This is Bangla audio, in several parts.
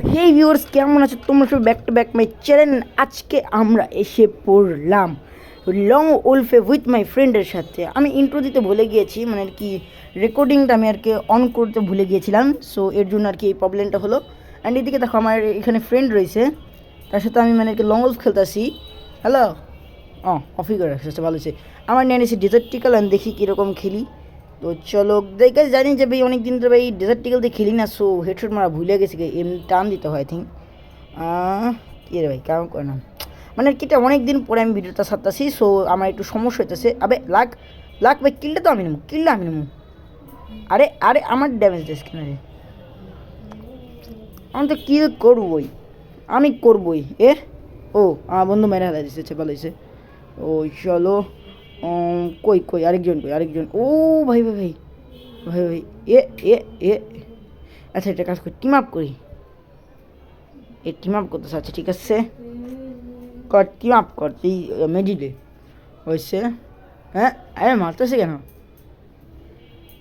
হে ভিউয়ার্স, কেমন আছো তোমরা সব? Back to back my channel. আজকে আমরা এসে পড়লাম লং উলফে উইথ মাই ফ্রেন্ডের সাথে। আমি ইন্ট্রো দিতে ভুলে গিয়েছি, মানে আর কি রেকর্ডিংটা আমি আর কি অন করতে ভুলে গিয়েছিলাম, সো এর জন্য আর কি এই প্রবলেমটা হলো। অ্যান্ড এদিকে দেখো আমার এখানে ফ্রেন্ড রয়েছে, তার সাথে আমি মানে আর কি লং উলফ খেলতেছি। হ্যালো, অফই করে রাখছে, ভালো হয়েছে। আমার নিয়ে নিয়েছি ডেজার্টিক্যাল, অ্যান্ড দেখি কীরকম খেলি। তো চলো দেখে জানি যে ভাই অনেক দিন ধরে ভাই ডেজার্টিক্যাল দিয়ে খেলি না, সো হেডশট মারা ভুলে গেছি, এমনি টান দিতে হয় থিঙ্ক। কী রে ভাই কেমন করে না, মানে কিটা অনেক দিন পরে আমি ভিডিওটা ছাড়তেছি, সো আমার একটু সমস্যা হইতেছে। আবে লাখ লাখ ভাই, কিলটা তো আমি নেবো, কিলটা আমি নেবো। আরে আরে আমার ড্যামেজ দিস কেন রে? আমি তো কিল করবই, আমি করবই। ও আমার বন্ধু মেরে হারা দিচ্ছে, ভালো হয়েছে। ও চলো, কই কই আরেকজন, ও ভাই ভাই ভাই ভাই ভাই এ এ এ আচ্ছা এটা কাজ করি, টিম আপ করি। টিম আপ করতে চাচ্ছে, ঠিক আছে কর, টিম আপ কর তুই মেডিলে হয়েছে। হ্যাঁ আরে মারতেছে কেন?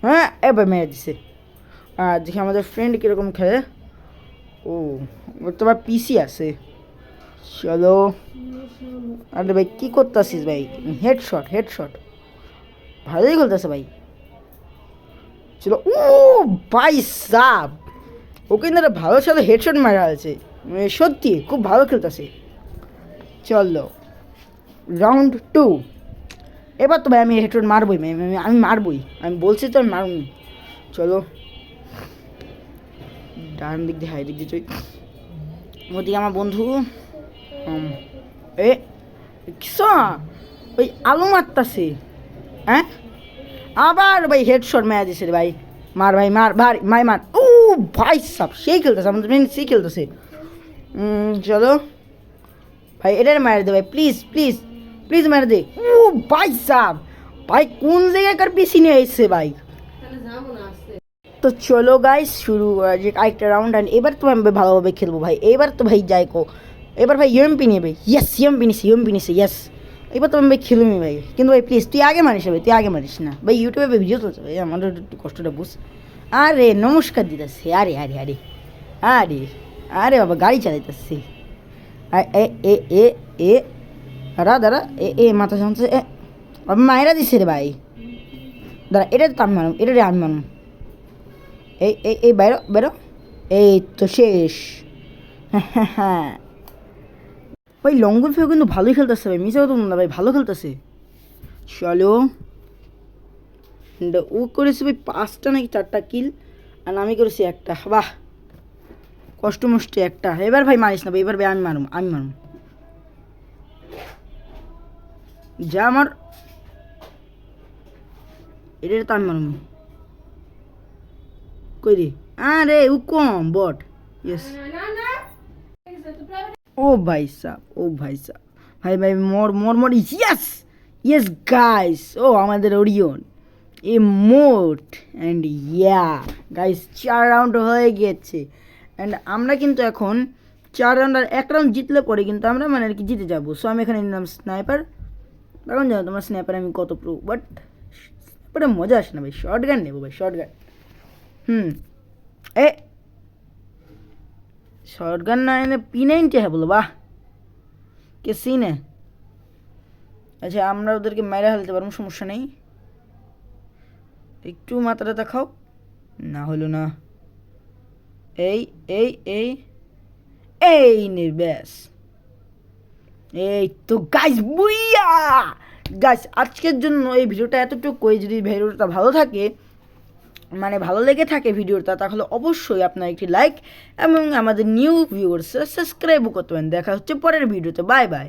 হ্যাঁ এবার মেরে দিছে। আর দেখি আমাদের ফ্রেন্ড কীরকম খেলে। ও ওর তো আবার পিসি আছে। চলো, আরে ভাই কী করতেছিস ভাই? হেডশট ভালোই খেলতেছে ভাই। চলো, ও ভাই সাব, ও কিন্তু একটা ভালো সাথে হেডশট মারা আছে, সত্যি খুব ভালো খেলতেছে। চলো রাউন্ড 2। এবার তো ভাই আমি হেডশট মারবই, আমি মারবই, আমি বলছি তো আমি মারুন। চলো ডান দিক দিয়ে হাই দিক দিয়ে তুই, ওদিকে আমার বন্ধু এ ওই আলু মারতাছে। হ্যাঁ আবার ভাই হেডশট মেরা দিছে রে ভাই। মার ভাই মার ভাই মার। ও ভাই সাব সেই খেলতেছে, আমাদের ফ্রেন্ড সেই খেলতেছে। চলো ভাই এটা মেরে দে ভাই, প্লিজ প্লিজ প্লিজ মেরে দে। ও ভাই সাব, ভাই কোন জায়গাকার পিসি নিয়ে এসছে ভাই। তো চলো গাইস শুরু করা যে আরেকটা রাউন্ড। অ্যান্ড এবার তো আমি ভালোভাবে খেলবো ভাই, এবার তো ভাই যাই কো, এবার ভাই ইউএমপি নেবে। ইয়েস ইউএমপি নিছে ইয়েস। এবার তো আমি ভাই খেলুমি ভাই, কিন্তু ভাই প্লিজ তুই আগে মারিস ভাই, তুই আগে মারিস না ভাই, ইউটিউবে ভিডিও চলছে ভাই, আমাদের একটু কষ্টটা বুঝ। আরে নমস্কার দিতেছে, আরে আরে আরে আরে আরে বাবা গাড়ি চালাইতেছে। এ এ এ এ দাঁড়া এ মাথা শান্ত এ মায়েরা দিছে রে ভাই। দাঁড়া এটা তো আমি মারুম, এটা রে আমি মারুম। এই বেরো এই তো শেষ। হ্যাঁ ভাই লঙ্গল ফেও কিন্তু ভালোই খেলতেছে ভাই, মিশে তো না ভাই, ভালো খেলতেছে। চলো ও করেছে ভাই 5টা নাকি 4টা কিল, আর আমি করেছি একটা। বাহ কষ্ট মষ্ট একটা। এবার ভাই মারিস না ভাই, এবার ভাই আমি মারুম যা আমার এটা তো আমি মারুম। কই রে? আরে ও কম বট। ইয়েস ও ভাই সাহ, ভাই মর ইয়েস ইয়েস গাইস। ও আমাদের ওরিয়ন এ মোট। অ্যান্ড ইয়া গাইস 4 রাউন্ড হয়ে গিয়েছে। অ্যান্ড আমরা কিন্তু এখন 4 রাউন্ড, আর 1 রাউন্ড জিতলে পরে কিন্তু আমরা মানে আর কি জিতে যাবো। সো আমি এখানে নিলাম স্নাইপার। এখন জানো তোমার স্নাইপার আমি কত প্রো, বাট স্নাইপারে মজা আসে না ভাই, শর্ট গান নেবো ভাই, short gun. A short gun না এনে P90 হ্যাঁ বলো, বাহ কে সিনে। আচ্ছা আমরা ওদেরকে মেরে ফেলতে পারবো, সমস্যা নেই। একটু মাথাটা দেখাও, না হলো না। এই এই এই এই নে ব্যাস। এই তো গাইস বুইয়া। গাইস আজকের জন্য এই ভিডিওটা এতটুকু। যদি ভিডিওটা ভালো থাকে, মানে ভালো লেগে থাকে ভিডিওটা, তাহলে অবশ্যই আপনার একটি লাইক এবং আমাদের নিউ ভিউয়ার্স সাবস্ক্রাইবও করতে পারেন। দেখা হচ্ছে পরের ভিডিওতে, বাই বাই।